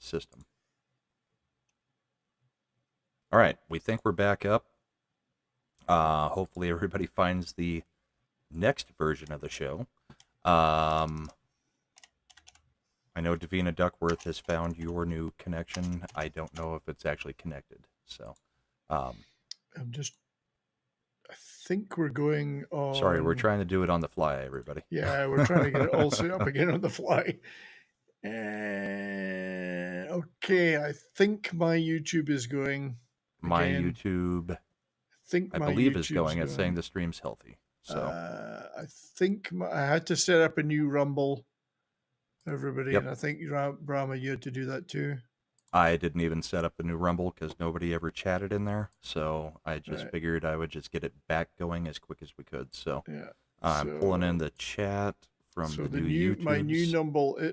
system. All right, we think we're back up. Hopefully everybody finds the next version of the show. I know Davina Duckworth has found your new connection. I don't know if it's actually connected. So, I think we're going on. Sorry, we're trying to do it on the fly, everybody. Yeah, we're trying to get it all set up again on the fly. Okay, I think my YouTube is going. My YouTube, I believe, is going. It's saying the stream's healthy. So I think I had to set up a new Rumble, everybody, Yep. and I think Brahma, you had to do that too. I didn't even set up a new Rumble because nobody ever chatted in there. So I just figured I would just get it back going as quick as we could. So yeah, I'm pulling in the chat from the new YouTube. My new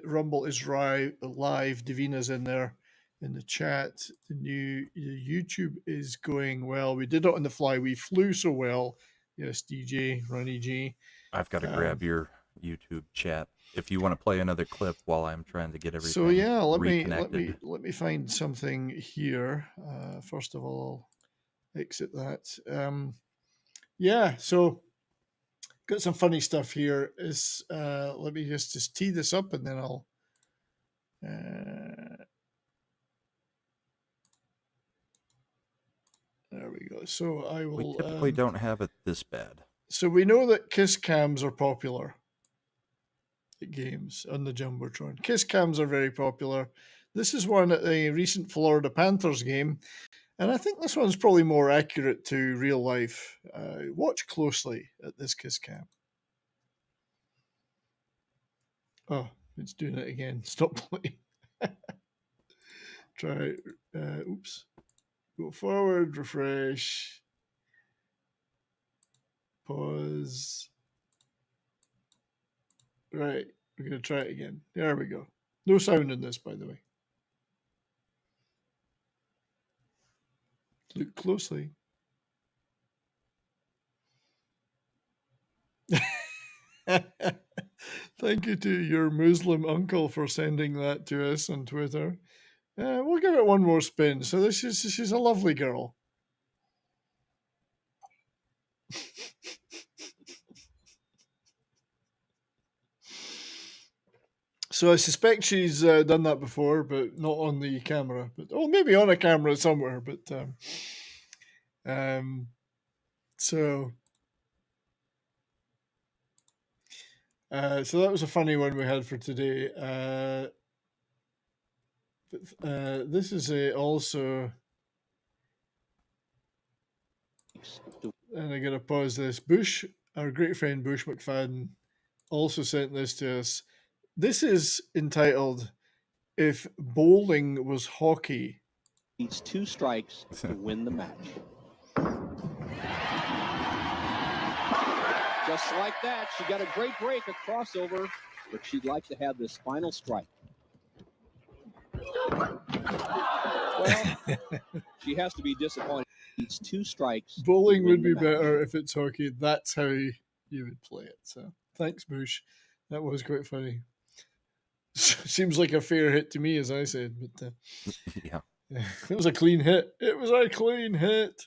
Rumble is live. Davina's in there in the chat. The new YouTube is going well. We did it on the fly. We flew so well. Yes, DJ Ronnie G. I've got to grab your YouTube chat if you want to play another clip while I'm trying to get everything. So yeah, let reconnected. me find something here. First of all, I'll exit that. Yeah, so got some funny stuff here. Let me just tee this up and then I'll. There we go. So I will. We typically don't have it this bad. So we know that kiss cams are popular at games on the Jumbotron. Kiss cams are very popular. This is one at the recent Florida Panthers game, and I think this one's probably more accurate to real life. Watch closely at this kiss cam. Oh, it's doing it again. Stop playing. Try. Oops. Go forward. Refresh. Pause. Right, we're going to try it again. There we go. No sound in this, by the way. Look closely. Thank you to your Muslim uncle for sending that to us on Twitter. We'll give it one more spin. So she's a lovely girl. So I suspect she's done that before, but not on the camera. But maybe on a camera somewhere. But so that was a funny one we had for today. This is also, and I gotta pause this. Bush, our great friend Bush McFadden, also sent this to us. This is entitled "If Bowling Was Hockey." Needs 2 strikes to win the match. Just like that, she got a great break, a crossover, but she'd like to have this final strike. Well, she has to be disappointed. Needs 2 strikes. Bowling would be better if it's hockey. That's how you would play it. So thanks, Bush. That was quite funny. Seems like a fair hit to me, as I said. But yeah, it was a clean hit. It was a clean hit.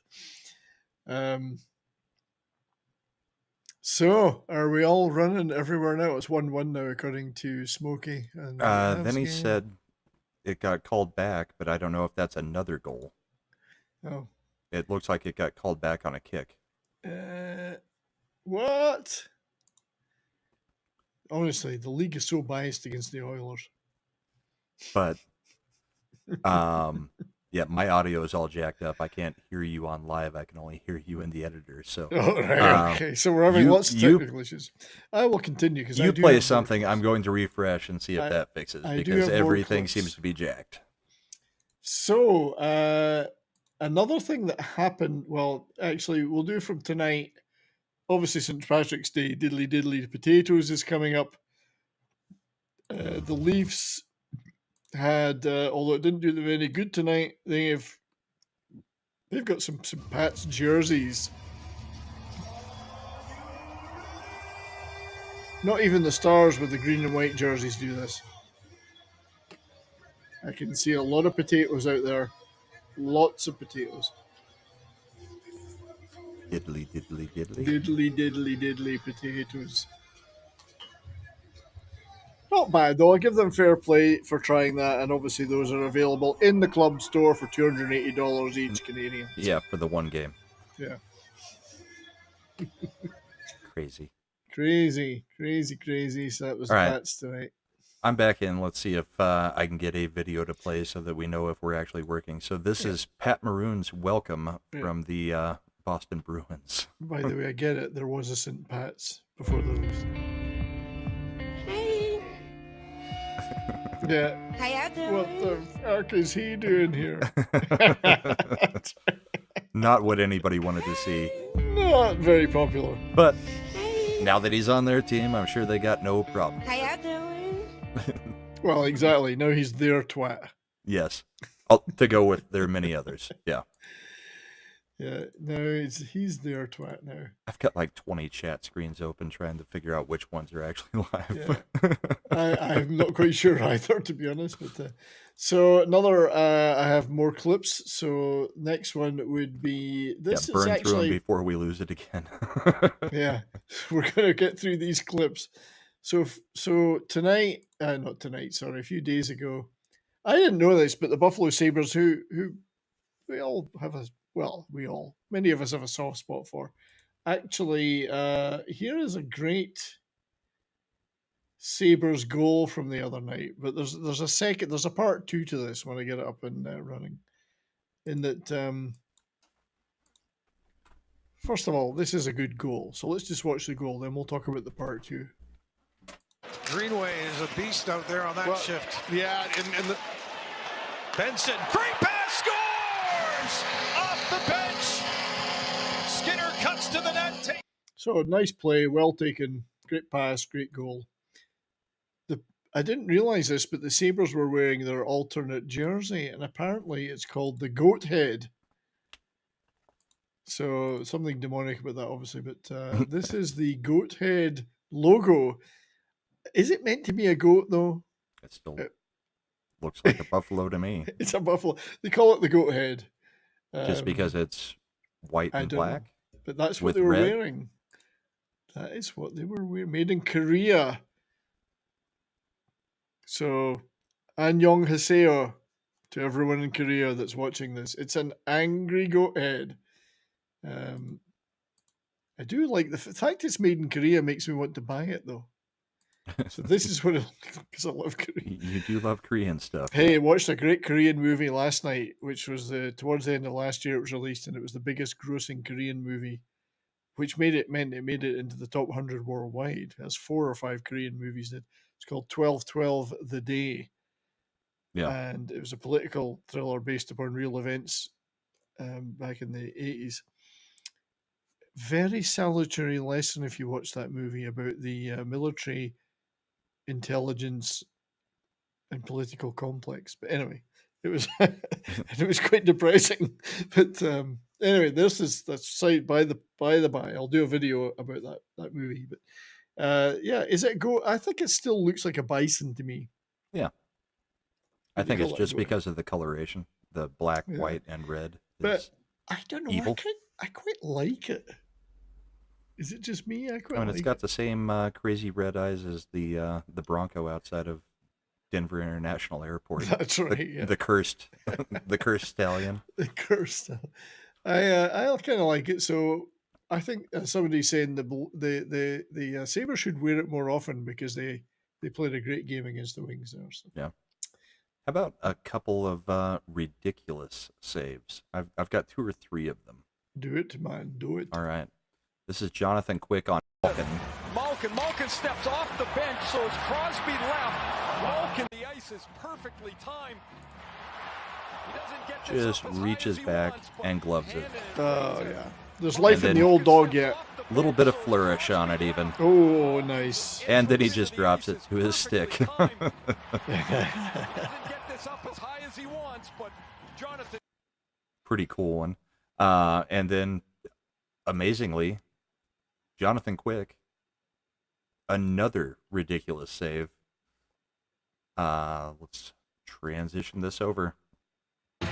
So, are we all running everywhere now? It's 1-1 now, according to Smokey. And then he said it got called back, but I don't know if that's another goal. Oh. It looks like it got called back on a kick. What? Honestly, the league is so biased against the Oilers. But, yeah, my audio is all jacked up. I can't hear you on live. I can only hear you in the editor. So, okay. So we're having lots of technical issues. I will continue because you play something. I'm going to refresh and see if that fixes because everything seems to be jacked. So, another thing that happened. Well, actually, we'll do from tonight. Obviously, St. Patrick's Day, diddly diddly, the potatoes is coming up. The Leafs had, although it didn't do them any good tonight, they've got some Pats jerseys. Not even the Stars with the green and white jerseys do this. I can see a lot of potatoes out there. Lots of potatoes. Diddly, diddly, diddly. Diddly, diddly, diddly potatoes. Not bad, though. I give them fair play for trying that, and obviously those are available in the club store for $280 each Canadian. Yeah, for the one game. Yeah. Crazy. Crazy. So that was All right. Pats tonight. I'm back in. Let's see if I can get a video to play so that we know if we're actually working. So this is Pat Maroon's welcome from the Boston Bruins. By the way, I get it. There was a St. Pat's before the lose. Hey, Yeah. how y'all doing? What the fuck is he doing here? Not what anybody wanted to see. Not very popular. But Hey, now that he's on their team, I'm sure they got no problem. how y'all doing? Well, exactly. Now he's their twat. Yes. To go with their many others. Yeah. Yeah, no, he's their twat now. I've got like 20 chat screens open trying to figure out which ones are actually live. Yeah. I'm not quite sure either, to be honest. But so another, I have more clips. So next one would be this. Burn is through them actually before we lose it again. yeah. We're gonna get through these clips. So tonight, not tonight. Sorry, a few days ago, I didn't know this, but the Buffalo Sabres, who we all have many of us have a soft spot for. Actually, here is a great Sabres goal from the other night, but there's a part two to this when I get it up and running. In that, first of all, this is a good goal. So let's just watch the goal, then we'll talk about the part two. Greenway is a beast out there on that shift. Yeah, and the Benson, great pass, scores off the bench. Skinner cuts to the net. So nice play, well taken, great pass, great goal. I didn't realize this, but the Sabres were wearing their alternate jersey, and apparently it's called the Goat Head. So something demonic about that, obviously. But this is the Goat Head logo. Is it meant to be a goat, though? It still looks like a buffalo to me. It's a buffalo. They call it the Goat Head. Just because it's white and black? Know. But that's what with they were red? wearing. That is what they were wearing. Made in Korea. So, Annyeong Haseyo to everyone in Korea that's watching this. It's an angry goat head. I do like the fact it's made in Korea makes me want to buy it, though. So this is what it looks like, because I love Korea. You do love Korean stuff. Hey, watched a great Korean movie last night, which was towards the end of last year it was released, and it was the biggest grossing Korean movie, which made it into the top 100 worldwide. That's 4 or 5 Korean movies did. It's called 12/12 The Day. Yeah. And it was a political thriller based upon real events back in the 80s. Very salutary lesson if you watch that movie about the military intelligence and political complex. But anyway, it was it was quite depressing. But anyway, that's by the by. I'll do a video about that movie. But yeah, is it go? I think it still looks like a bison to me. Yeah. I think it's just because of the coloration, the black, white, and red. But I don't know. Evil. I quite like it. Is it just me? I quite. It's got the same crazy red eyes as the Bronco outside of Denver International Airport. That's right. The cursed, the cursed stallion. The cursed. I kind of like it. So I think somebody's saying the Sabres should wear it more often because they played a great game against the Wings there. So. Yeah. How about a couple of ridiculous saves? I've got 2 or 3 of them. Do it, man. Do it. All right. This is Jonathan Quick on Malkin. Malkin steps off the bench, so it's Crosby left. Malkin, the ice is perfectly timed. He doesn't get Just reaches back and gloves it. Oh, yeah. There's life in the old dog yet. A little bit of flourish on it even. Oh, nice. And then he just drops it to his stick. Pretty cool one. And then, amazingly, Jonathan Quick, another ridiculous save. Let's transition this over.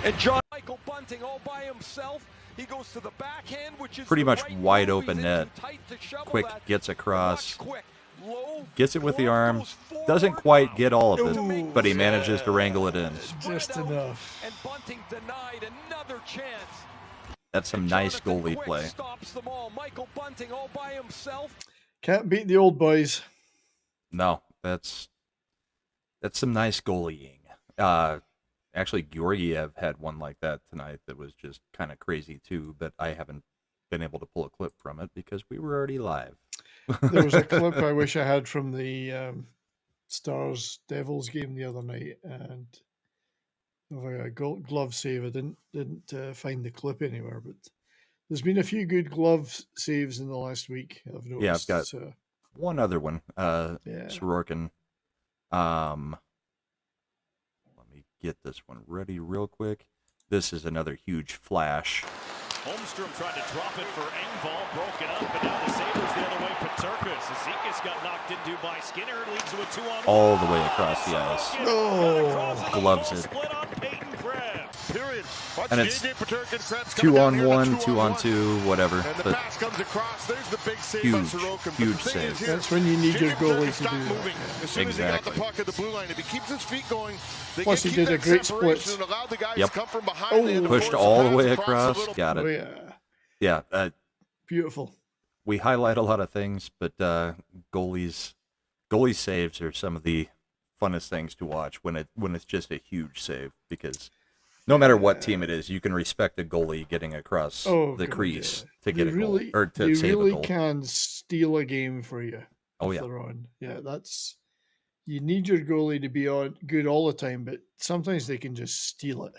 And John Michael Bunting all by himself. He goes to the backhand, which is Pretty the much right wide move. open He's in net. too tight to shovel Quick that. gets across. Watch Quick. Low. Gets it with the Glove arm. goes forward. Doesn't quite get all of it, Ooh, but he manages to wrangle it in. Just Spread out, enough. And Bunting denied another chance. That's some And nice Jonathan goalie Quick play. Stops them all. Michael Bunting all by himself. Can't beat the old boys. No, that's some nice goalieing. Actually, Georgiev had one like that tonight that was just kind of crazy too, but I haven't been able to pull a clip from it because we were already live. There was a clip I wish I had from the Stars Devils game the other night, and of a glove save. I didn't find the clip anywhere, but there's been a few good glove saves in the last week. I've noticed. Yeah, I've got so, one other one. yeah. Sorokin. Let me get this one ready real quick. This is another huge flash. Holmstrom tried to drop it for Engvall, broke it up, and now the Sabres the other way. Paterka. Zizekas got knocked into by Skinner, leads to a 2-on-1. All the way across the ice. Oh, gloves it. Split on Peyton Krebs. Period. Watch And it's JJ Paterka and Krebs coming 2 down on here, 1, the 2 on 2, whatever. And the But pass comes across. There's the big save Huge, by Sorokin. But huge the thing is save. here, That's when you need your JJ goalie Paterka to stopped do that. moving. As soon as he got Exactly. the puck at the blue line, if he keeps his feet going, they Plus can he keep did a that great separation split. and allow the guys Yep. to come from behind. and pushed force all the pass way across the across. little- Got oh it. yeah, Yeah, beautiful. we highlight a lot of things, but goalie saves are some of the funnest things to watch when it's just a huge save, because no matter what team it is, you can respect a goalie getting across the God, crease yeah. to get They a goal really, or to they save really a goal. can steal a game for you. Oh, if yeah. they're on. Yeah, that's you need your goalie to be on good all the time, but sometimes they can just steal it.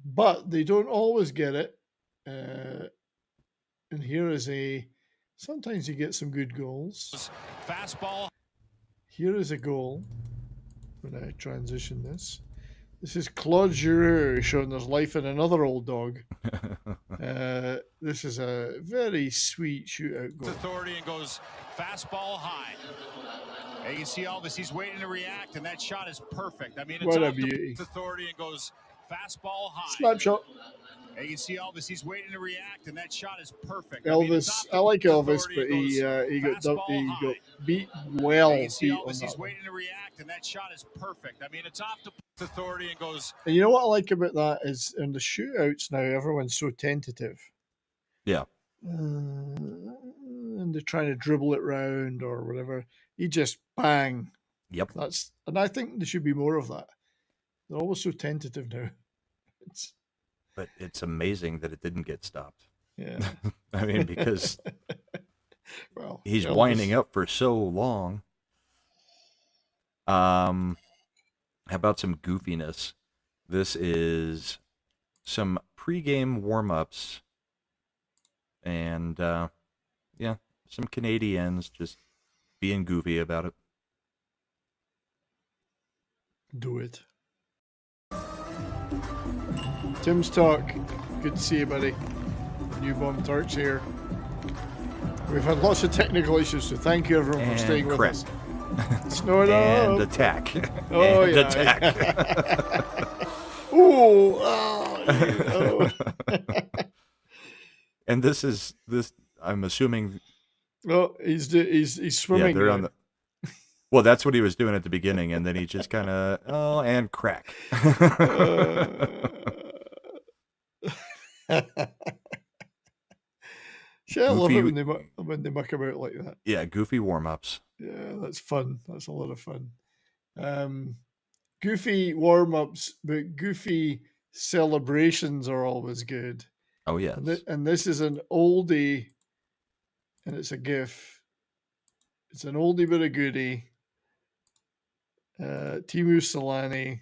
But they don't always get it. And here is sometimes you get some good goals. Fastball. Here is a goal. When I transition this. This is Claude Giroux showing there's life in another old dog. This is a very sweet shootout goal. Authority and goes fastball high. And you can see Elvis, he's waiting to react, and that shot is perfect. I mean, it's What a off the beauty. authority and goes fastball high. Snapshot. And you can see Elvis, he's waiting to react, and that shot is perfect. I mean, it's Elvis, off the I like Elvis, authority but and he goes got fastball high. beat And well you can see beat on Elvis, he's that one. waiting to react, and that shot is perfect. I mean, it's off the authority and goes. And you know what I like about that is in the shootouts now, everyone's so tentative. Yeah. And they're trying to dribble it round or whatever. He just bang. Yep. And I think there should be more of that. They're always so tentative now. But it's amazing that it didn't get stopped. Yeah. I mean, because well, he's Elvis- winding up for so long. How about some goofiness? This is some pregame warm-ups. And, yeah, some Canadians just being goofy about it. Do it. Tim's talk. Good to see you, buddy. New Bomb Turks here. We've had lots of technical issues, so thank you everyone for And staying with crap. us. Snort And up. attack. Oh, and yeah. attack. Ooh, oh. And this, I'm assuming. Oh, he's swimming. Yeah, they're now. on the. Well, that's what he was doing at the beginning, and then he just kind of, and crack. See, I love it Goofy- when they muck about like that. Yeah, goofy warm-ups. Yeah, that's fun. That's a lot of fun. Goofy warm-ups, but goofy celebrations are always good. Oh, yes. And this is an oldie, and it's a GIF. It's an oldie but a goodie. Timu Solani,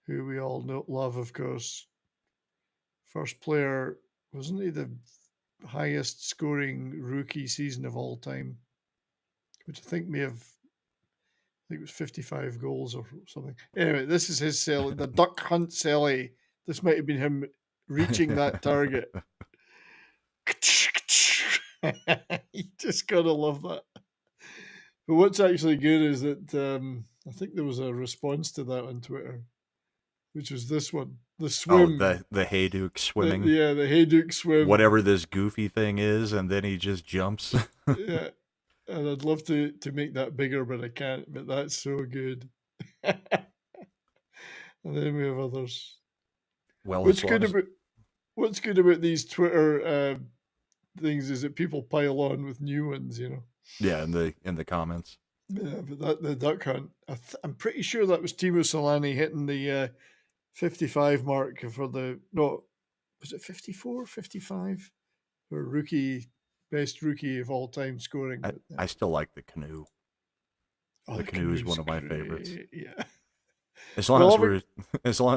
who we all love, of course. First player, wasn't he the highest scoring rookie season of all time? Which I think it was 55 goals or something. Anyway, this is his celly, the Duck Hunt celly. This might have been him reaching that target. You just gotta love that. But what's actually good is that I think there was a response to that on Twitter, which was this one: the swim. Oh, the Hayduke swimming. The Hayduke swim. Whatever this goofy thing is, and then he just jumps. Yeah, and I'd love to make that bigger, but I can't. But that's so good. And then we have others. Well, What's good about these Twitter things is that people pile on with new ones, you know. Yeah, in the comments. Yeah, but the duck hunt, I'm pretty sure that was Timo Solani hitting the 55 mark for was it 54, 55 for best rookie of all time scoring. I still like the canoe. The canoe is one of my favorites. Yeah. As long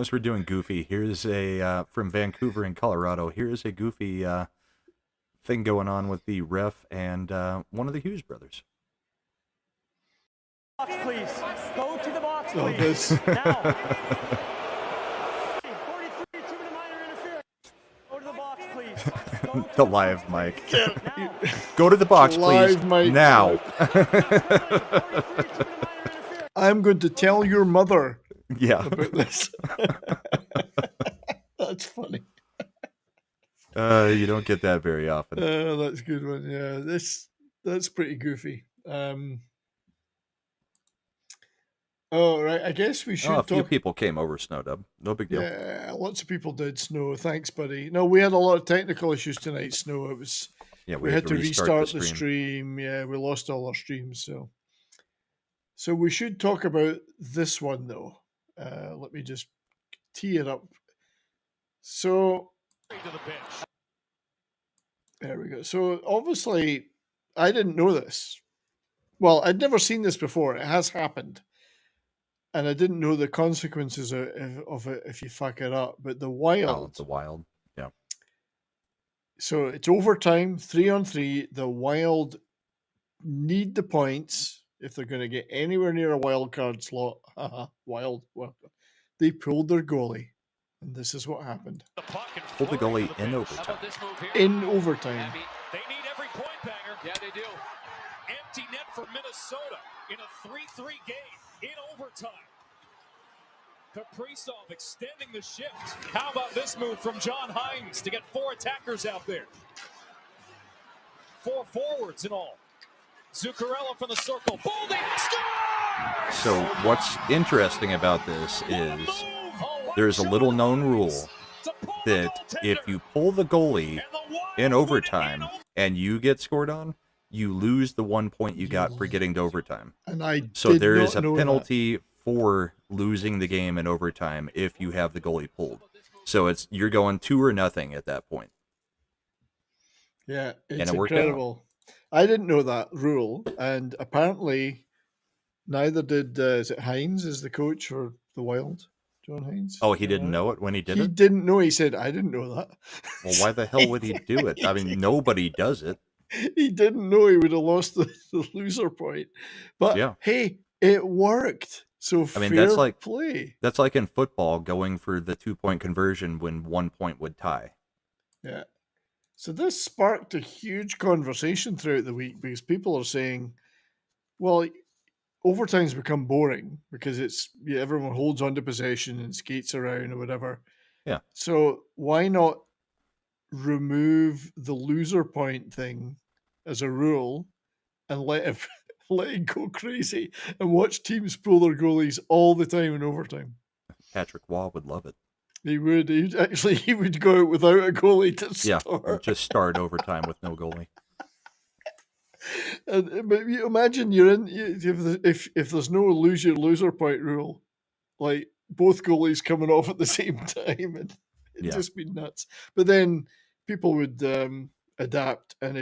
as we're doing goofy, here's a from Vancouver in Colorado. Here's a goofy thing going on with the ref and one of the Hughes brothers. Box, please. Go to the box, please. Oh, this. Now. 43, 2 to minor interference. Go to the box, please. The live mic. Go to the box, please. Live mic. Now. I'm going to tell your mother. Yeah. About this. That's funny. You don't get that very often. That's a good one. Yeah, that's pretty goofy. Oh, right. I guess we should a few talk. people came over Snowdub. No big deal. Yeah, lots of people did. Snow. Thanks, buddy. No, we had a lot of technical issues tonight. Snow. It was. Yeah, we had to restart the stream. Yeah, we lost all our streams. So we should talk about this one though. Let me just tee it up. So there we go. So obviously, I didn't know this. Well, I'd never seen this before. It has happened. And I didn't know the consequences of it if you fuck it up. But the Wild. Oh, the Wild. Yeah. So it's overtime, 3-on-3. The Wild need the points if they're going to get anywhere near a wild card slot. Wild. They pulled their goalie. And this is what happened. Pulled the goalie in overtime. In overtime. They need every point banger. Yeah, they do. Empty net for Minnesota in a 3-3 game in overtime. Kaprizov extending the shift. How about this move from John Hines to get 4 attackers out there? 4 forwards in all. Zuccarello from the circle. Boldy scores! So what's interesting about this is there's a little known rule that if you pull the goalie in overtime and you get scored on, you lose the 1 point you got for getting to overtime. And so there is a penalty for losing the game in overtime if you have the goalie pulled. So you're going 2-0 at that point. Yeah, it's and it worked incredible. I didn't know that rule, and apparently neither did is it Hines is the coach for the Wild, John Hines. Oh, he didn't know it when he did it? He didn't know. He said, I didn't know that. Well, why the hell would he do it? I mean, nobody does it. He didn't know he would have lost the loser point. But yeah. Hey, it worked. So I mean, fair that's like play. That's like in football going for the 2-point conversion when 1 point would tie. Yeah. So this sparked a huge conversation throughout the week because people are saying, well, overtime's become boring because everyone holds on to possession and skates around or whatever. Yeah. So why not remove the loser point thing as a rule and let it go crazy and watch teams pull their goalies all the time in overtime? Patrick Waugh would love it. He would. He would go out without a goalie to start. Yeah, just start overtime with no goalie. But you imagine you're in if there's no loser point rule, like both goalies coming off at the same time, and it'd just be nuts. But then people would adapt, and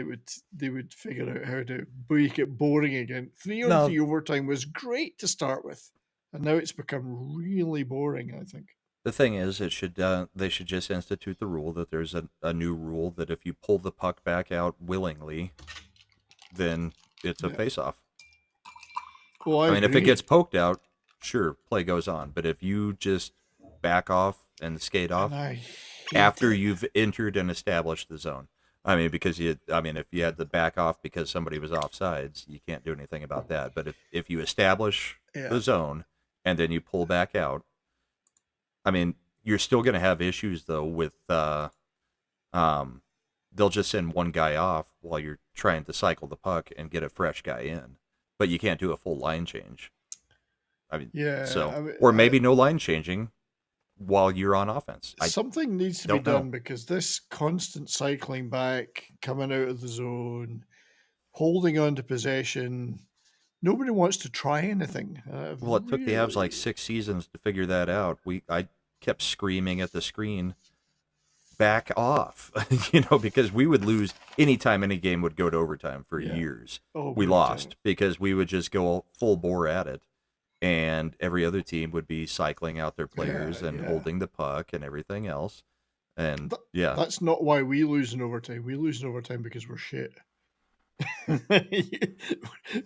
they would figure out how to make it boring again. 3-on-3 overtime was great to start with, and now it's become really boring, I think. The thing is, they should just institute the rule that there's a new rule that if you pull the puck back out willingly, then it's a face-off. Well, I mean, if it gets poked out, sure, play goes on. But if you just back off and skate off after you've entered and established the zone, I mean, because if you had to back off because somebody was offsides, you can't do anything about that. But if you establish the zone and then you pull back out, I mean, you're still going to have issues though with they'll just send one guy off while you're trying to cycle the puck and get a fresh guy in, but you can't do a full line change. I mean, or maybe no line changing while you're on offense. Something needs to be done because this constant cycling back, coming out of the zone, holding on to possession, nobody wants to try anything. Well, it took the Avs like 6 seasons to figure that out. I kept screaming at the screen, back off, because we would lose anytime any game would go to overtime for years. We lost because we would just go full bore at it. And every other team would be cycling out their players and holding the puck and everything else. And that's not why we lose in overtime. We lose in overtime because we're shit.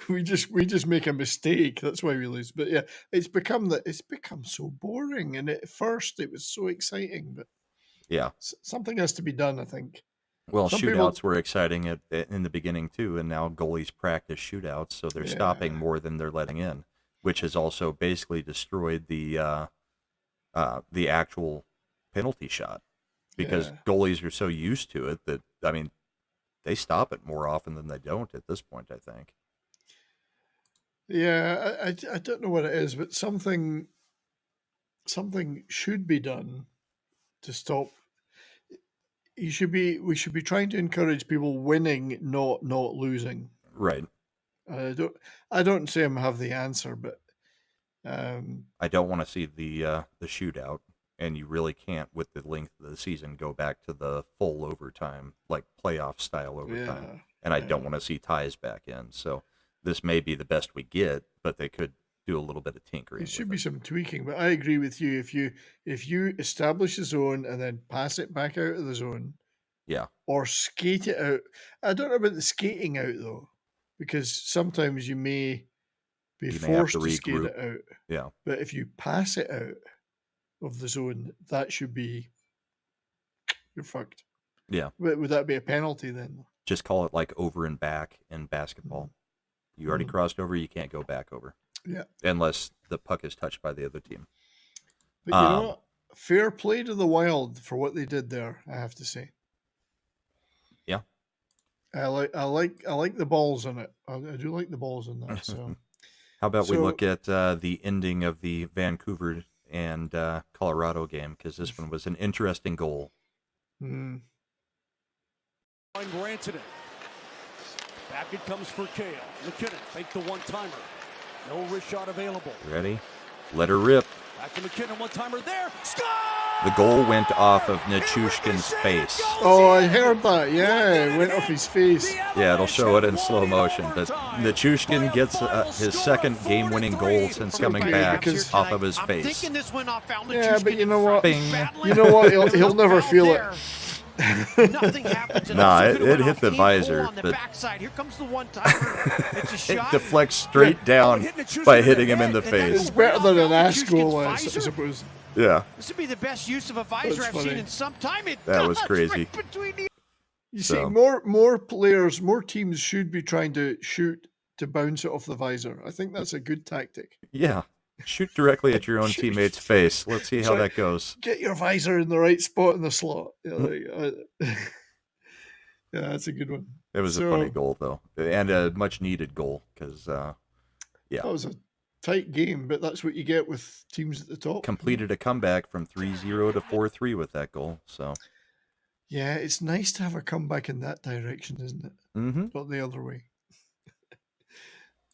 we just make a mistake. That's why we lose. But it's become so boring. And at first it was so exciting, but something has to be done, I think. Well, shootouts were exciting in the beginning too, and now goalies practice shootouts, so they're stopping more than they're letting in, which has also basically destroyed the actual penalty shot because goalies are so used to it that, I mean, they stop it more often than they don't at this point, I think. Yeah, I don't know what it is, but something should be done to stop. We should be trying to encourage people winning, not losing. Right. I don't say I have the answer, but I don't want to see the shootout, and you really can't, with the length of the season, go back to the full overtime, like playoff style overtime. And I don't want to see ties back in. So this may be the best we get, but they could do a little bit of tinkering. There should be some tweaking, but I agree with you. If you establish a zone and then pass it back out of the zone, or skate it out. I don't know about the skating out though, because sometimes you may be forced to skate it out. Yeah. But if you pass it out of the zone, that should be you're fucked. Yeah. Would that be a penalty then? Just call it like over and back in basketball. You already crossed over, you can't go back over. Yeah. Unless the puck is touched by the other team. But you know what? Fair play to the Wild for what they did there, I have to say. Yeah. I like the balls in it. I do like the balls in there. So how about we look at the ending of the Vancouver and Colorado game, because this one was an interesting goal. Granted it. Back it comes for Kale. McKinnon fake the one-timer. No wrist shot available. Ready? Let her rip. Back to McKinnon, one-timer there. Score! The goal went off of Nichushkin's face. Oh, I heard that. Yeah, it went off his face. Yeah, it'll show it in slow motion. But Nichushkin gets his second game-winning goal since coming back off of his face. Yeah, but you know what? Bing. You know what? He'll never feel it. Nothing happens. Nah, it hit the visor, but Here comes the one-timer. It's a it shot. deflects straight down by hitting him in the It's face. better than an ass goal, I suppose. Yeah. This would be the best use of a visor That's I've seen funny. in some time. That was crazy. Right between the... You see, more players, more teams should be trying to shoot to bounce it off the visor. I think that's a good tactic. Yeah. Shoot directly at your own teammate's face. Let's see how that goes. Get your visor in the right spot in the slot. Yeah, that's a good one. It was a funny goal, though, and a much-needed goal, because, that was a tight game, but that's what you get with teams at the top. Completed a comeback from 3-0 to 4-3 with that goal, so. Yeah, it's nice to have a comeback in that direction, isn't it? Mm-hmm. Not the other way.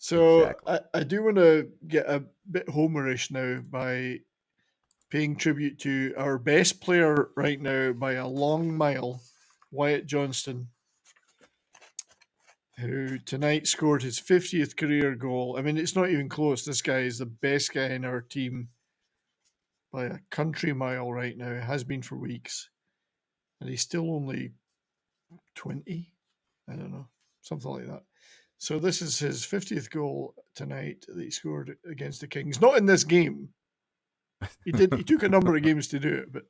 So exactly. I do want to get a bit homerish now by paying tribute to our best player right now by a long mile, Wyatt Johnston, who tonight scored his 50th career goal. I mean, it's not even close. This guy is the best guy in our team by a country mile right now. It has been for weeks. And he's still only 20. I don't know. Something like that. So this is his 50th goal tonight that he scored against the Kings. Not in this game. He took a number of games to do it, but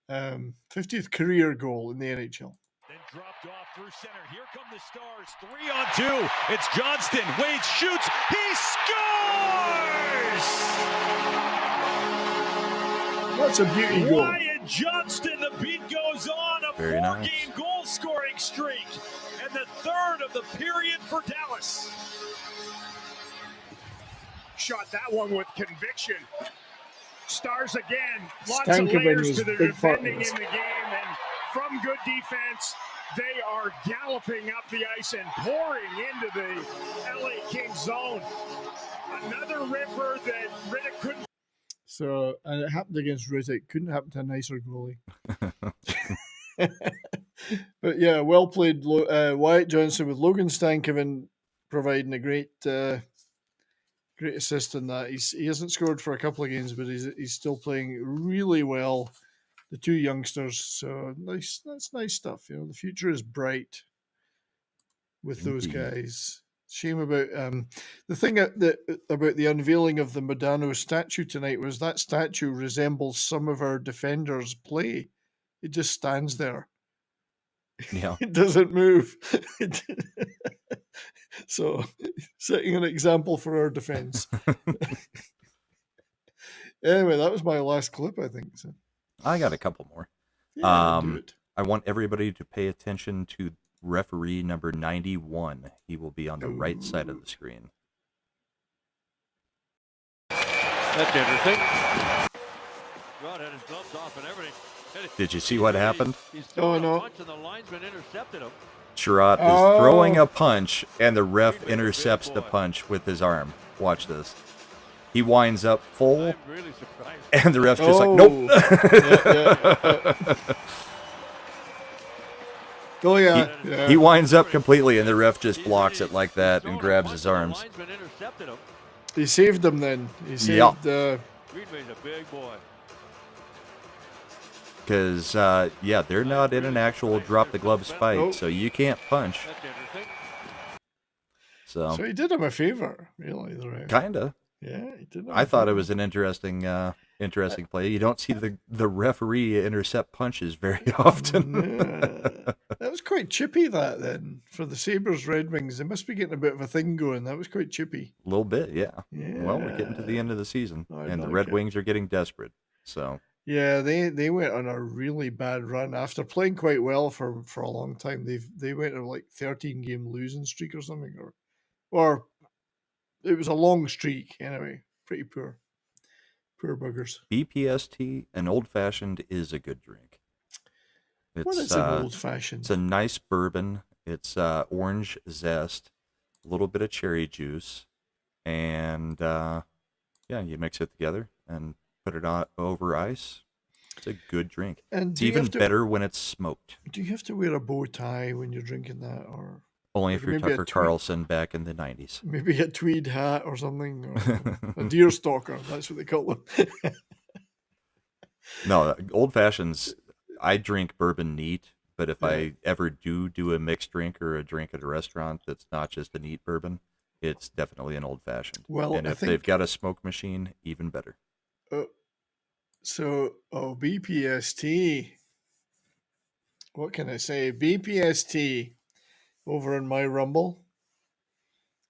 50th career goal in the NHL. Then dropped off through center. Here come the Stars. 3-on-2. It's Johnston. Wade shoots. He scores! That's a beauty goal. Wyatt Johnston. The beat goes on. A Very nice. 4-game goal scoring streak. And the third of the period for Dallas. Shot that one with conviction. Stars again. Lots Stankoven of layers was to the big part of defending in this. the game. And from good defense, they are galloping up the ice and pouring into the LA Kings zone. Another ripper that Riddick couldn't. So, and it happened against Riddick. Couldn't happen to a nicer goalie. But yeah, well played, Wyatt Johnson, with Logan Stankoven providing a great assist in that. He hasn't scored for a couple of games, but he's still playing really well. The two youngsters, so nice. That's nice stuff. You know, the future is bright with those Indeed. guys. Shame about the thing about the unveiling of the Modano statue tonight was that statue resembles some of our defenders' play. It just stands there. Yeah. It doesn't move. So, setting an example for our defense. Anyway, that was my last clip, I think. So, I got a couple more. yeah, do it. I want everybody to pay attention to referee number 91. He will be on the right side of the screen. That's interesting. Rod had his gloves off and everything. Did you see what happened? Oh, no. And the linesman intercepted him. Sherratt is throwing a punch, and the ref intercepts the punch with his arm. Watch this. He winds up full, I'm really surprised. and the ref's just like, nope. Oh, yeah. He winds up completely, and the ref just blocks it like that and grabs his arms. Linesman intercepted him. He saved them then. He saved Greenway's a big boy. Because, yeah, they're not in an actual drop-the-gloves fight, Nope. so you can't punch. That's interesting. So he did him a favor, really. The ref. kinda. Yeah, he did. I thought it was an interesting play. You don't see the referee intercept punches very often. Yeah. That was quite chippy, that, then, for the Sabres Red Wings. They must be getting a bit of a thing going. That was quite chippy. A little bit, yeah. Yeah. Well, we're getting to the end of the season, I and the like Red it. Wings are getting desperate. So Yeah, they went on a really bad run after playing quite well for a long time. They went on like 13-game losing streak or something, or it was a long streak anyway. Pretty poor buggers. BPST, an old-fashioned, is a good drink. What is an old fashioned? It's a nice bourbon. It's orange zest, a little bit of cherry juice, and yeah, you mix it together and put it on over ice. It's a good drink. And It's even better when it's smoked. Do you have to wear a bow tie when you're drinking that, or Only if Like you're maybe a Tucker Carlson back in the 90s. maybe a tweed hat or something, or a deer stalker? That's what they call them. No, old fashions, I drink bourbon neat, but if I ever do a mixed drink or a drink at a restaurant that's not just a neat bourbon, it's definitely an old fashioned. Well, and I if think- they've got a smoke machine, even better. So, BPST. What can I say? BPST over on my Rumble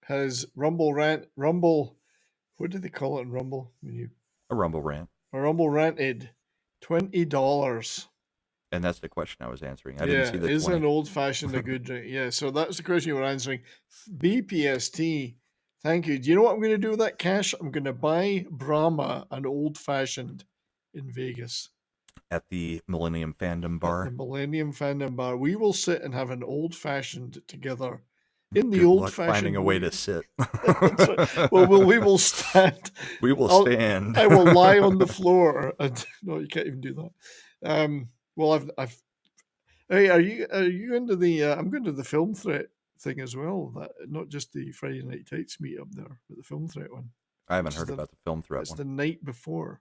has Rumble. What do they call it in Rumble? A Rumble rant. A Rumble rented $20. And that's the question I was answering. I didn't see the is 20. an old fashioned a good drink? Yeah, so that's the question you were answering. BPST, thank you. Do you know what I'm going to do with that cash? I'm going to buy Brahma an old fashioned in Vegas At the Millennium Fandom at Bar. the Millennium Fandom Bar. We will sit and have an old fashioned together in the Good old luck fashioned. finding a way to sit. That's right. Well, we will stand. We will I'll- stand. I will lie on the floor. And, no, you can't even do that. Well, I've. Hey, are you into the? I'm going to the film threat thing as well. That not just the Friday Night Tights meet up there, but the film threat one. I haven't which is heard the- about the film threat It's one. the night before.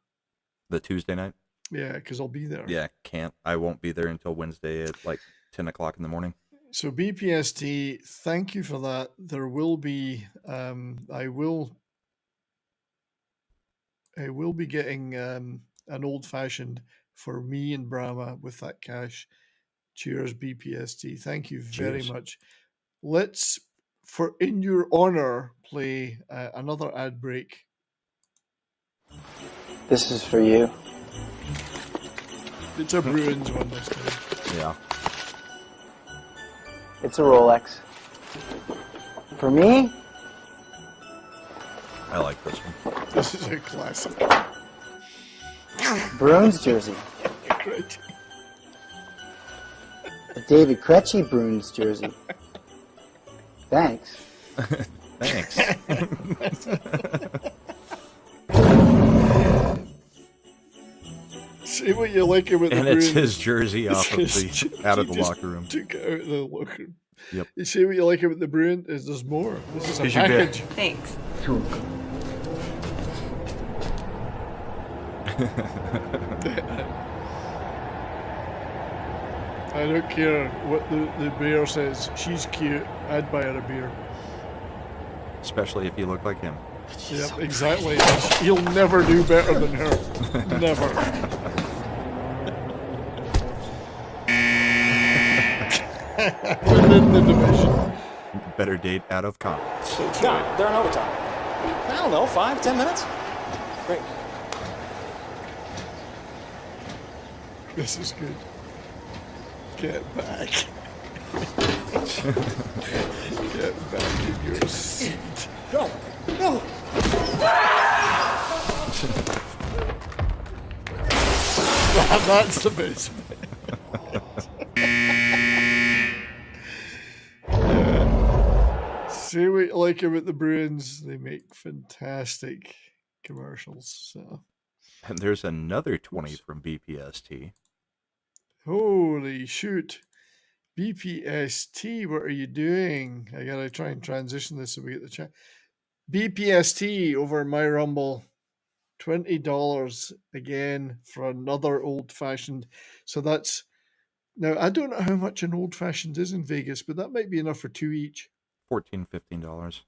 The Tuesday night? Yeah, because I'll be there. Yeah, can't. I won't be there until Wednesday at like 10 o'clock in the morning. So BPST, thank you for that. There will be. I will be getting an old fashioned for me and Brahma with that cash. Cheers, BPST. Thank you very Cheers. much. Let's, for in your honor, play another ad break. This is for you. It's a Bruins one this time. Yeah. It's a Rolex. For me? I like this one. This is a classic. Bruins jersey. Great. A David Krejci Bruins jersey. Thanks. Thanks. See what you like about the And Bruins. it's his jersey off of It's the out of he the just locker room. Took it out of the locker room. Yep. You see what you like about the Bruins is there's more. This is a Here's your bit. package. Thanks. I don't care what the bear says. She's cute. I'd buy her a beer. Especially if you look like him. Yep, exactly. He'll never do better than her. Never. Within the division. Better date out of conference. Yeah, they're in overtime. I don't know, 5-10 minutes? Great. This is good. Get back. Get back in your seat. No, no. That's the best. See what you like about the Bruins. They make fantastic commercials. So. And there's another 20 from BPST. Holy shoot. BPST, what are you doing? I gotta try and transition this so we get the chat. BPST over my Rumble. $20 again for another old fashioned. So that's now I don't know how much an old fashioned is in Vegas, but that might be enough for two each. $14, $15.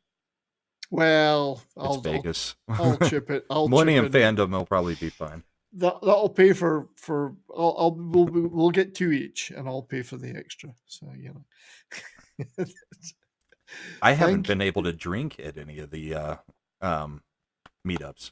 Well, It's Vegas. I'll chip it. Millennium chip it. Fandom will probably be fine. That'll pay for we'll get two each, and I'll pay for the extra. So you know, I haven't been able to drink at any of the meetups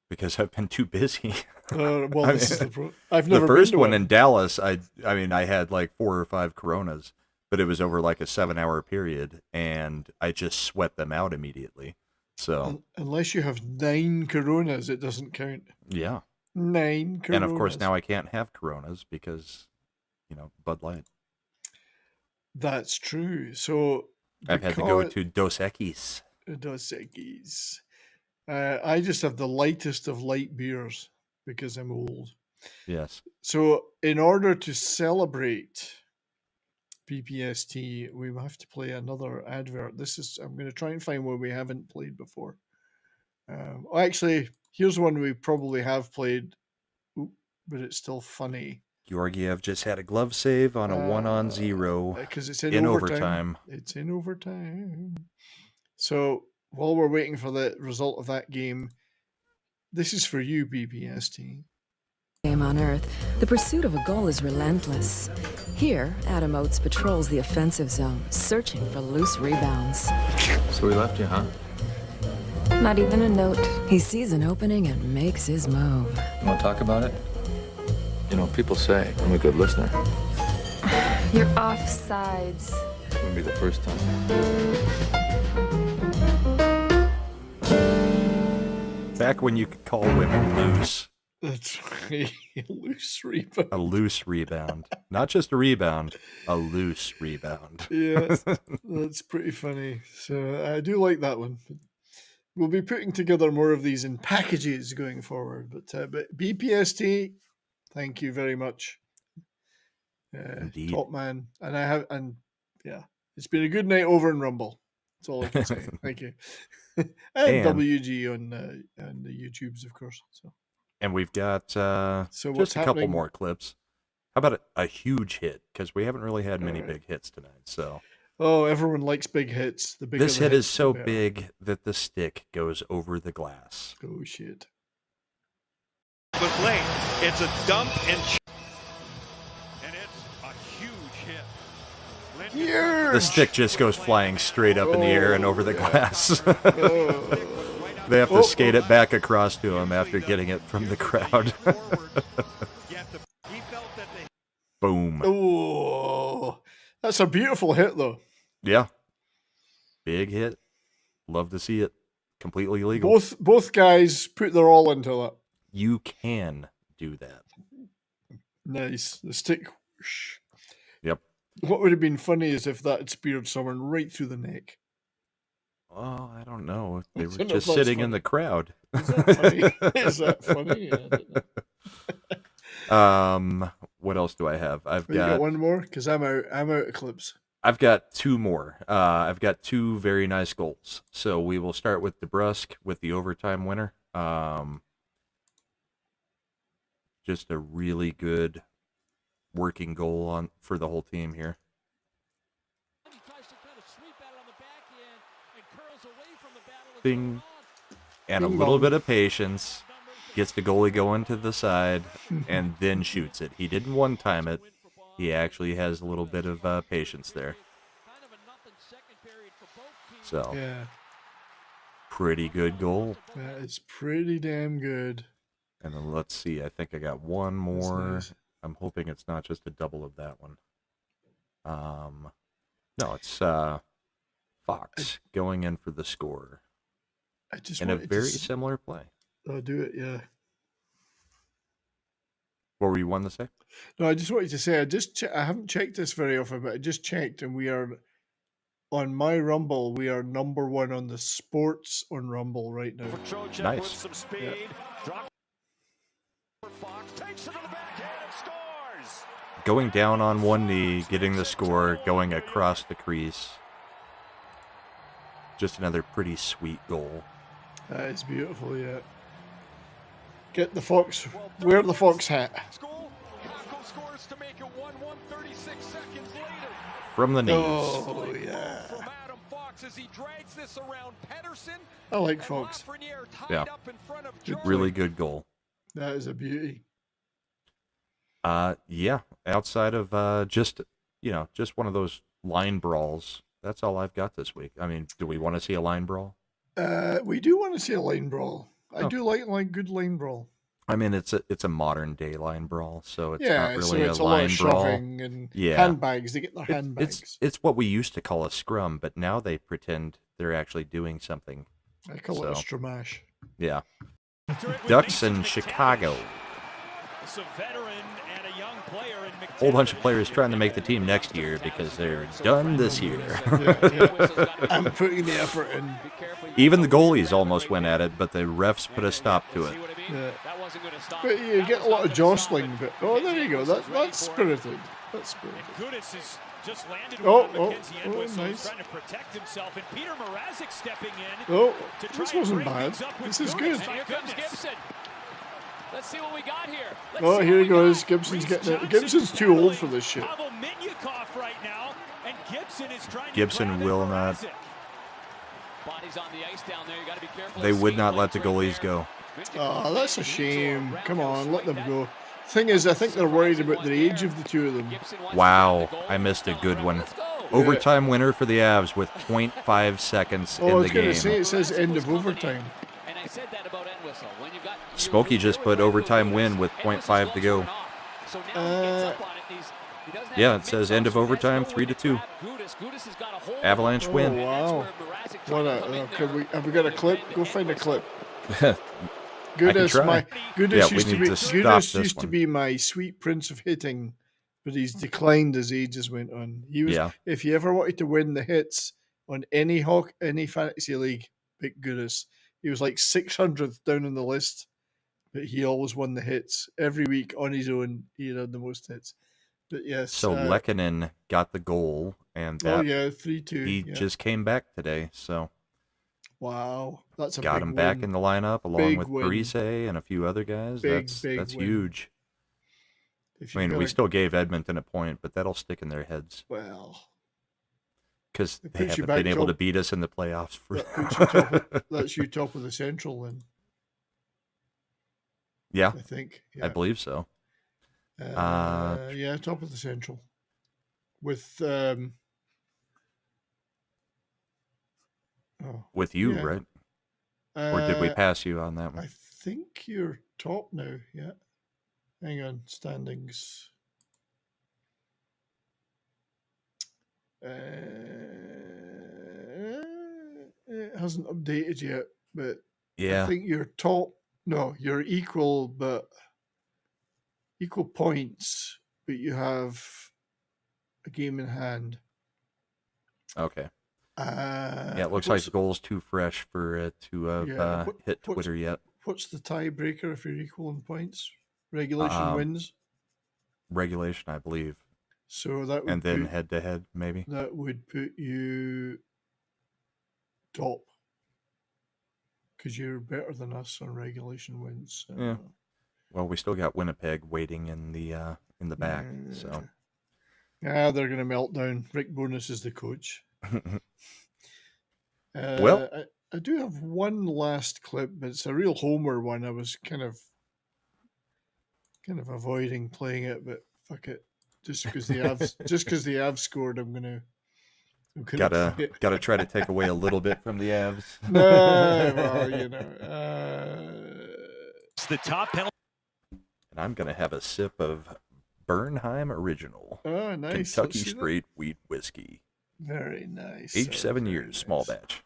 because I've been too busy. Well, this is I've never the first been to one in Dallas. I mean, I had like 4 or 5 Coronas, but it was over like a 7-hour period, and I just sweat them out immediately. So unless you have 9 Coronas, it doesn't count. Yeah. 9 Coronas. And of course, now I can't have Coronas because, you know, Bud Light. That's true. So I've had to go to Dos Equis. Dos Equis. I just have the lightest of light beers because I'm old. Yes. So in order to celebrate BPST, we have to play another advert. I'm going to try and find one we haven't played before. Actually, here's one we probably have played, but it's still funny. Georgiev just had a glove save on a 1-on-0 because it's in overtime. It's in overtime. So while we're waiting for the result of that game, this is for you, BPST. Game on Earth, the pursuit of a goal is relentless. Here, Adam Oates patrols the offensive zone, searching for loose rebounds. So we left you, huh? Not even a note. He sees an opening and makes his move. You want to talk about it? You know, people say I'm a good listener. You're offsides. It wouldn't be the first time. Back when you could call women loose. That's right. Loose rebound. A loose rebound. Not just a rebound, a loose rebound. Yeah, that's pretty funny. So I do like that one. We'll be putting together more of these in packages going forward. But BPST, thank you very much. Indeed. Top man. And yeah, it's been a good night over in Rumble. That's all I can say. Thank you. and WG on the YouTubes, of course. So. And we've got just what's a couple happening? more clips. How about a huge hit? Because we haven't really had many big hits tonight. So Oh, everyone likes big hits. The bigger this the hit hits, is the so better. big that the stick goes over the glass. Oh shit! But late, it's a dump and it's a huge hit. The stick just goes flying straight up in the air and over the glass. They have to skate it back across to him after getting it from the crowd. Boom. Oh, that's a beautiful hit, though. Yeah. Big hit. Love to see it. Completely legal. Both guys put their all into that. You can do that. Nice. The stick. Yep. What would have been funny is if that had speared someone right through the neck. Oh, I don't know. They were don't know if just that's sitting funny. in the crowd. Is that funny? Is that funny? Yeah, I don't know. What else do I have? You got one more? Because I'm out of clips. I've got two more. I've got two very nice goals. So we will start with DeBrusque with the overtime winner. Just a really good working goal for the whole team here. Bing. And a little bit of patience. Gets the goalie going to the side and then shoots it. He didn't one-time it. He actually has a little bit of patience there. So, yeah, pretty good goal. That is pretty damn good. And then let's see. I think I got one more. Nice. I'm hoping it's not just a double of that one. No, it's Fox going in for the score. I just in a wanted very to similar play. I'll do it, yeah. What were you wanting to say? No, I just wanted to say I haven't checked this very often, but I just checked, and we are on my Rumble. We are number one on the sports on Rumble right now. Nice. Going down on one knee, getting the score, going across the crease. Just another pretty sweet goal. That is beautiful, yeah. Get the Fox. Wear the Fox hat. From the knees. Oh, yeah. I like Fox. Yeah. Really good goal. That is a beauty. Yeah. Outside of just one of those line brawls, that's all I've got this week. I mean, do we want to see a line brawl? We do want to see a line brawl. I do like good line brawl. I mean, it's a modern day line brawl, so it's Yeah, not really so it's a a lot line of brawl. shoving and Yeah. handbags. They get their handbags. It's what we used to call a scrum, but now they pretend they're actually doing something. I call it a stramash. Yeah. Ducks in Chicago. It's a veteran and a young player in Whole bunch of players trying to make the team next year because they're done this year. I'm putting the effort in. Even the goalies almost went at it, but the refs put a stop to it. Yeah. But you get a lot of jostling. But there you go. That's spirited. That's spirited. Nice. Trying to protect himself, and Peter Mrazek stepping in. Oh, this wasn't bad. This is good. Here comes Gibson. Let's see what we got here. Oh, here he goes. Gibson's getting it. Gibson's too old for this shit. Right now, and Gibson is trying Gibson will not. Bodies on the ice down there. You got to be careful. They would not let the goalies go. Oh, that's a shame. Come on, let them go. Thing is, I think they're worried about the age of the two of them. Wow, I missed a good one. Overtime winner for the Avs with 0.5 seconds in the game. I was going to say, it says end of overtime. And I said that about Entwistle. When you got Smokey just put overtime win with 0.5 to go. Yeah, it says end of overtime, 3-2. Avalanche win. Wow. Have we got a clip? Go find a clip. Goodis used to be my sweet prince of hitting, but he's declined as ages went on. He was if you ever wanted to win the hits on any fantasy league, pick Goodis. He was like 600th down on the list, but he always won the hits. Every week on his own, he had the most hits. But yes. So Lehkonen got the goal, and that 3-2. He just came back today, so wow, that's a got big him win. back in the lineup along Big with win. Parise and a few other guys. Big That's win. huge. I mean, we still gave Edmonton a point, but that'll stick in their heads. Well, because they haven't been able to beat us in the playoffs. That's you top of the Central then. Yeah, I think. I believe so. Yeah, top of the Central. With Oh, with you, yeah. right? Or did we pass you on that one? I think you're top now. Yeah. Hang on, standings. It hasn't updated yet, but Yeah. I think you're top. No, you're equal, but equal points, but you have a game in hand. Okay. Yeah, it looks like the goal's too fresh for it to have hit Twitter yet. What's the tiebreaker if you're equal in points? Regulation wins? Regulation, I believe. So that would and then head-to-head, maybe? That would put you top. Because you're better than us on regulation wins. So. Yeah. Well, we still got Winnipeg waiting in the back, so... Yeah, they're going to melt down. Rick Bonus is the coach. Well, I do have one last clip, but it's a real homer one. I was kind of avoiding playing it, but fuck it. Just because the Avs scored, I'm gonna gotta try to take away a little bit from the Avs. No, well, you know, it's the top penalty. And I'm gonna have a sip of Bernheim Original. Oh, nice. Kentucky Straight Wheat Whiskey. Very nice. Aged 7 years, small batch.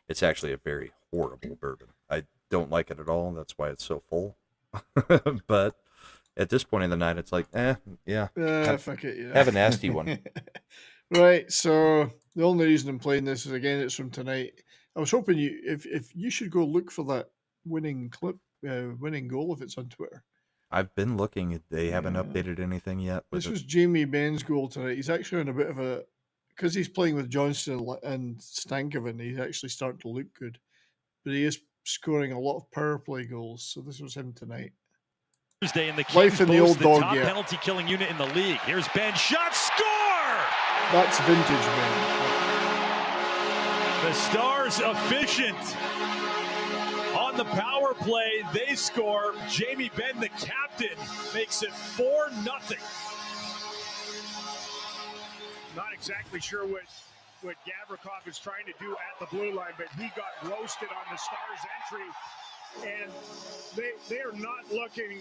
It's actually a very horrible bourbon. I don't like it at all. That's why it's so full. But at this point in the night, it's like, yeah. Fuck it, yeah. Have a nasty one. Right. So the only reason I'm playing this is, again, it's from tonight. I was hoping if you should go look for that winning clip, winning goal if it's on Twitter. I've been looking. They haven't updated anything yet. This was Jamie Benn's goal tonight. He's actually on a bit of a... Because he's playing with Johnston and Stankoven, he's actually starting to look good. But he is scoring a lot of power play goals. So this was him tonight. Tuesday in the Life in the old dog, top penalty killing unit in the league. Here's Ben. Shot, score! That's vintage Ben. The Stars efficient. On the power play, they score. Jamie Benn, the captain, makes it 4-0. Not exactly sure what Gavrikov is trying to do at the blue line, but he got roasted on the Stars entry, and they are not looking.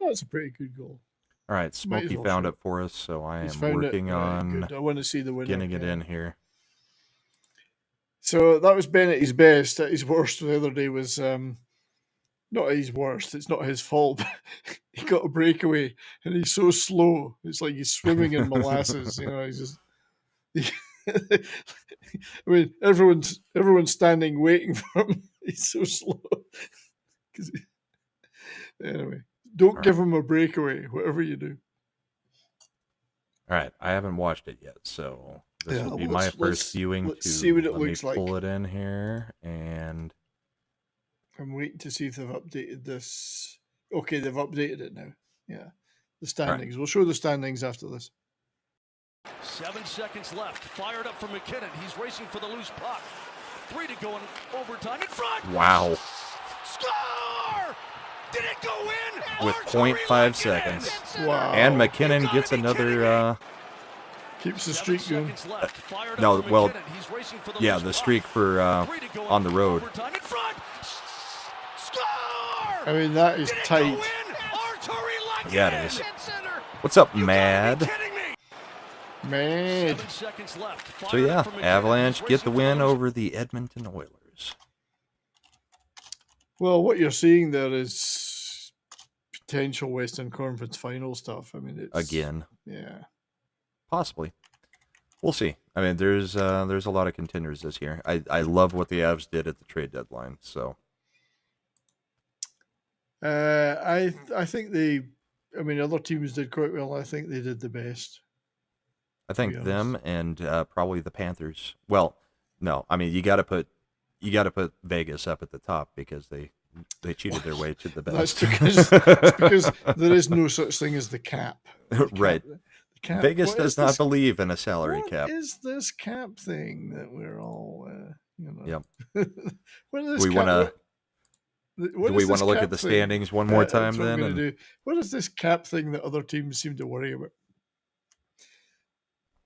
Oh, that's a pretty good goal. All right, Smokey found it for us, so I am working on I want to see the winner. Getting it in here. So that was Ben at his best. At his worst the other day was not at his worst. It's not his fault. But he got a breakaway, and he's so slow. It's like he's swimming in molasses. You know, he's just. I mean, everyone's standing waiting for him. He's so slow. Anyway, don't give him a breakaway, whatever you do. All right, I haven't watched it yet, so this will be my first viewing. Let's see what it looks like. Pull it in here, and I'm waiting to see if they've updated this. Okay, they've updated it now. Yeah, the standings. Right. We'll show the standings after this. 7 seconds left. Fired up for McKinnon. He's racing for the loose puck. 3 to go in overtime. In front. Wow. Score! Did it go in? With 0.5 seconds. Wow. And McKinnon gets another... keeps the streak going. No, well, yeah, the streak for on the road. I mean, that is tight. Yeah, it is. What's up, Mad? Mad. So yeah, Avalanche get the win over the Edmonton Oilers. Well, what you're seeing there is potential Western Conference final stuff. I mean, it's again. Yeah. Possibly. We'll see. I mean, there's a lot of contenders this year. I love what the Avs did at the trade deadline. So. I think other teams did quite well. I think they did the best. I think them and probably the Panthers. Well, no, I mean you got to put Vegas up at the top because they cheated their way to the best. That's because there is no such thing as the cap. Right. Vegas does not believe in a salary cap. What is this cap thing that we're all, Yep. Do we want to look at the standings one more time then? What is this cap thing that other teams seem to worry about?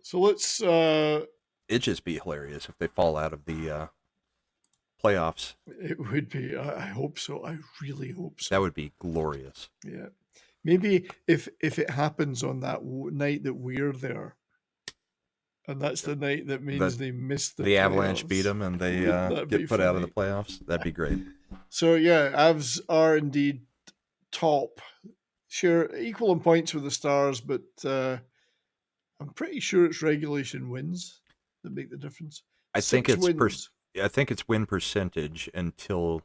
So let's It'd just be hilarious if they fall out of the playoffs. It would be. I hope so. I really hope so. That would be glorious. Yeah. Maybe if it happens on that night that we're there, and that's the night that means they miss the Avalanche playoffs, beat them and they that'd be get put out of the funny. playoffs. That'd be great. So yeah, Avs are indeed top. Sure, equal in points with the Stars, but I'm pretty sure it's regulation wins that make the difference. I think it's wins. I think it's win percentage until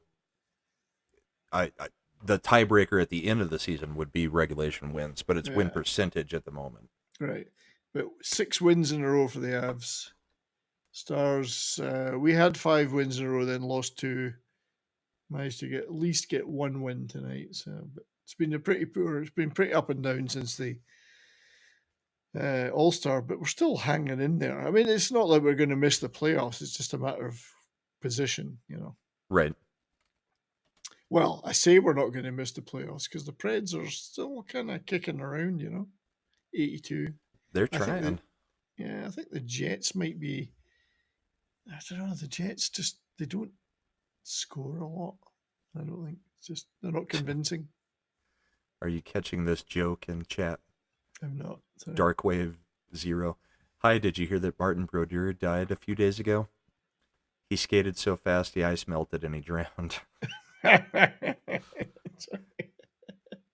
the tiebreaker at the end of the season would be regulation wins, but it's win percentage at the moment. Right. But 6 wins in a row for the Avs. Stars, we had 5 wins in a row, then lost 2. Managed to at least get 1 win tonight. So, but it's been it's been pretty up and down since the All-Star, but we're still hanging in there. I mean, it's not like we're going to miss the playoffs. It's just a matter of position, Right. Well, I say we're not going to miss the playoffs because the Preds are still kind of kicking around, 82. They're trying. I think the Jets might be. I don't know. The Jets they don't score a lot. I don't think they're not convincing. Are you catching this joke in chat? I'm not. Sorry. Darkwave 0. Hi, did you hear that Martin Brodeur died a few days ago? He skated so fast the ice melted and he drowned. I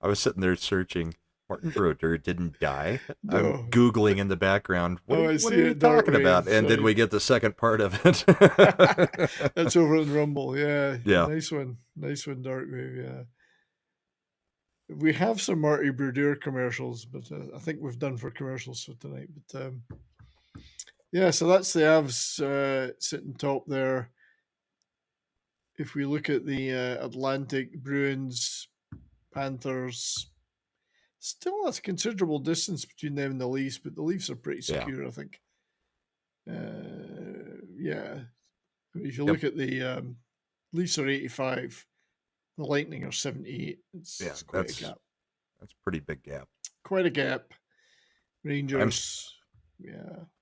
was sitting there searching. Martin Brodeur didn't die. No. I'm Googling in the background. What are you talking Darkwave, about? And then we get the second part of it. That's over in Rumble. Yeah. Yeah. Nice one, Darkwave. Yeah. We have some Marty Brodeur commercials, but I think we've done for commercials for tonight. But yeah, so that's the Avs sitting top there. If we look at the Atlantic, Bruins, Panthers, still that's a considerable distance between them and the Leafs, but the Leafs are pretty secure, I think. Yeah. If you look at the Leafs are 85, the Lightning are 78. It's quite a gap. That's a pretty big gap. Quite a gap. Rangers,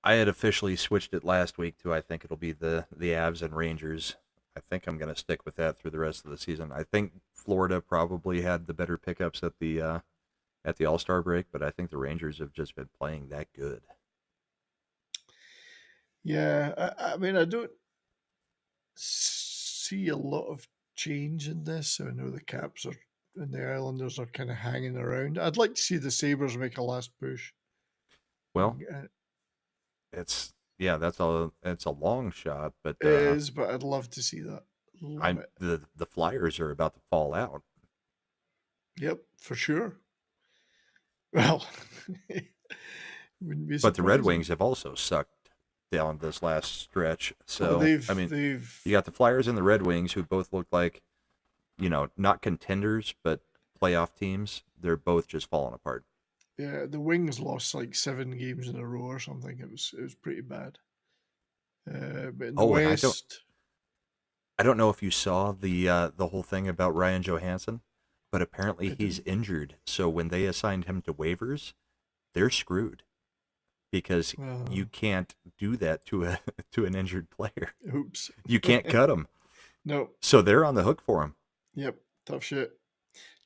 I had officially switched it last week to I think it'll be the Avs and Rangers. I think I'm going to stick with that through the rest of the season. I think Florida probably had the better pickups at the All-Star break, but I think the Rangers have just been playing that good. Yeah, I mean, I don't see a lot of change in this. I know the Caps and the Islanders are kind of hanging around. I'd like to see the Sabres make a last push. Well, it's a long shot, but it is. But I'd love to see that. The Flyers are about to fall out. Yep, for sure. Well, wouldn't be surprising. But the Red Wings have also sucked down this last stretch. So you got the Flyers and the Red Wings, who both look like, not contenders but playoff teams. They're both just falling apart. Yeah, the Wings lost like 7 games in a row or something. It was pretty bad. But in the West, I don't know if you saw the whole thing about Ryan Johansson, but apparently he's injured. So when they assigned him to waivers, they're screwed because you can't do that to an injured player. Oops. You can't cut him. No. So they're on the hook for him. Yep. Tough shit.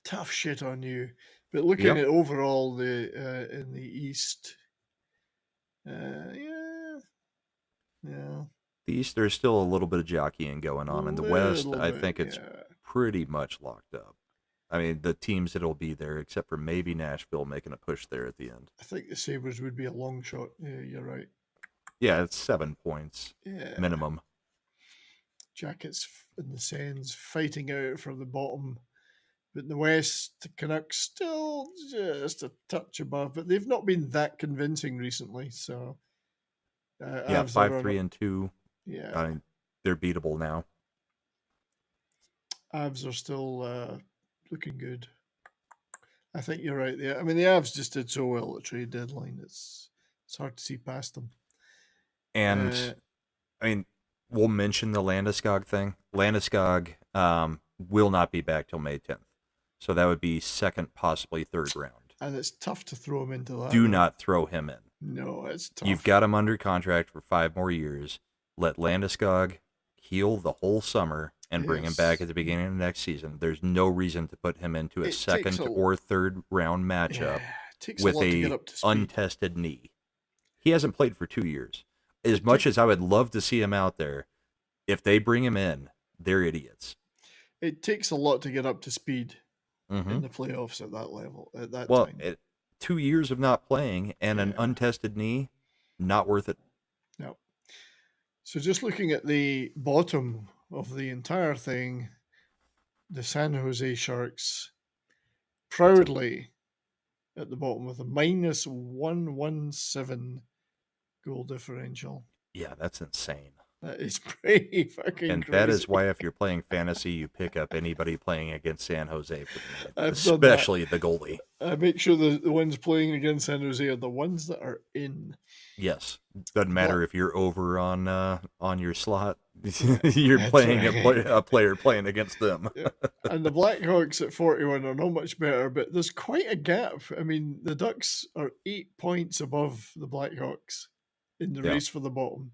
Tough shit on you. But looking at overall in the East, yeah. The East, there's still a little bit of jockeying going on. In the West, I think it's pretty much locked up. I mean, the teams that'll be there, except for maybe Nashville making a push there at the end. I think the Sabres would be a long shot. Yeah, you're right. Yeah, it's 7 points minimum. Jackets and the Sens fighting out from the bottom. But in the West, the Canucks still just a touch above, but they've not been that convincing recently. So, 5-3-2. Yeah, I mean, they're beatable now. Avs are still looking good. I think you're right there. I mean, the Avs just did so well at trade deadline. It's hard to see past them. And I mean, we'll mention the Landeskog thing. Landeskog will not be back till May 10th. So that would be second, possibly third round. And it's tough to throw him into that. Do not throw him in. No, it's tough. You've got him under contract for 5 more years. Let Landeskog heal the whole summer and bring him back at the beginning of next season. There's no reason to put him into a second or third round matchup with a untested knee. He hasn't played for 2 years. As much as I would love to see him out there, if they bring him in, they're idiots. It takes a lot to get up to speed in the playoffs at that level, at that time. 2 years of not playing and an untested knee, not worth it. No. So just looking at the bottom of the entire thing, the San Jose Sharks proudly at the bottom with a minus 117 goal differential. Yeah, that's insane. That is pretty fucking and crazy. That is why if you're playing fantasy, you pick up anybody playing against San Jose, I've especially the goalie. I make sure the ones playing against San Jose are the ones that are in. Yes, doesn't matter if you're over on your slot. You're playing a player playing against them. And the Blackhawks at 41 are not much better, but there's quite a gap. I mean, the Ducks are 8 points above the Blackhawks in the race for the bottom.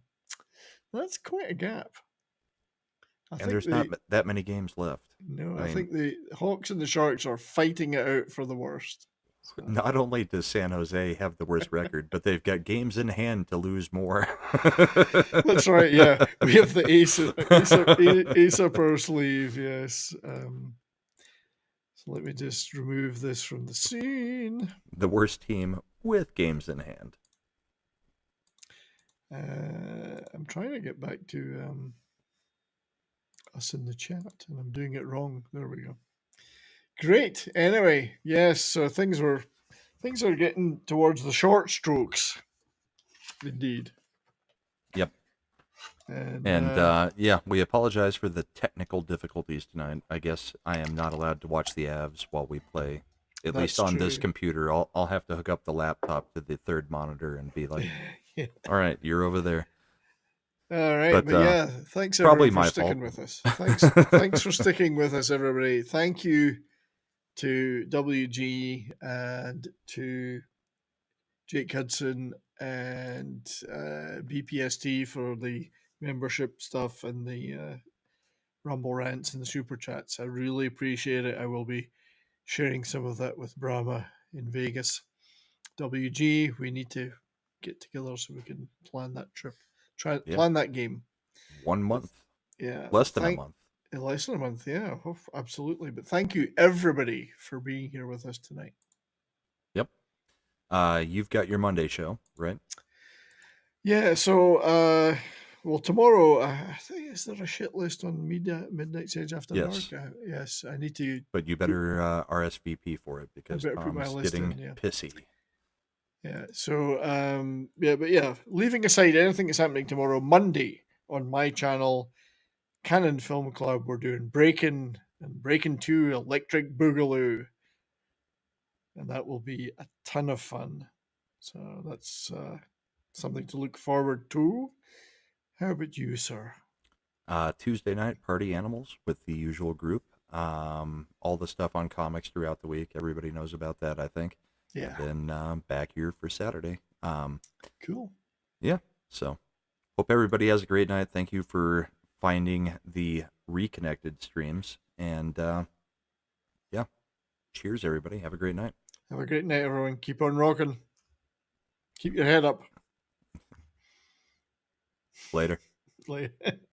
That's quite a gap. And there's not that many games left. No, I think the Hawks and the Sharks are fighting it out for the worst. So. Not only does San Jose have the worst record, but they've got games in hand to lose more. That's right, yeah. We have the ace up our sleeve, yes. So let me just remove this from the scene. The worst team with games in hand. I'm trying to get back to us in the chat, and I'm doing it wrong. There we go. Great. Anyway, yes. So things are getting towards the short strokes. Indeed. Yep. And we apologize for the technical difficulties tonight. I guess I am not allowed to watch the Avs while we play. At least on this computer, I'll have to hook up the laptop to the third monitor and be like, all right, you're over there. All right, but thanks everyone for sticking with us. Thanks for sticking with us, everybody. Thank you to WG and to Jake Hudson and BPST for the membership stuff and the Rumble rants and the super chats. I really appreciate it. I will be sharing some of that with Brahma in Vegas. WG, we need to get together so we can plan that trip. Plan that game. 1 month. Yeah. Less than a month. Less than a month, yeah. Oh, absolutely. But thank you, everybody, for being here with us tonight. Yep. You've got your Monday show, right? Yeah, so, tomorrow, I think, is there a shit list on Midnight's Edge After Dark? Yes, I need to. But you better RSVP for it because Tom's getting pissy. Yeah, so, leaving aside anything that's happening tomorrow, Monday on my channel, Canon Film Club, we're doing Breaking and Breaking 2 Electric Boogaloo. And that will be a ton of fun. So that's something to look forward to. How about you, sir? Tuesday night, Party Animals with the usual group. All the stuff on comics throughout the week. Everybody knows about that, I think. Yeah. And then back here for Saturday. Cool. Yeah. So hope everybody has a great night. Thank you for finding the reconnected streams. And cheers, everybody. Have a great night. Have a great night, everyone. Keep on rocking. Keep your head up. Later. Later.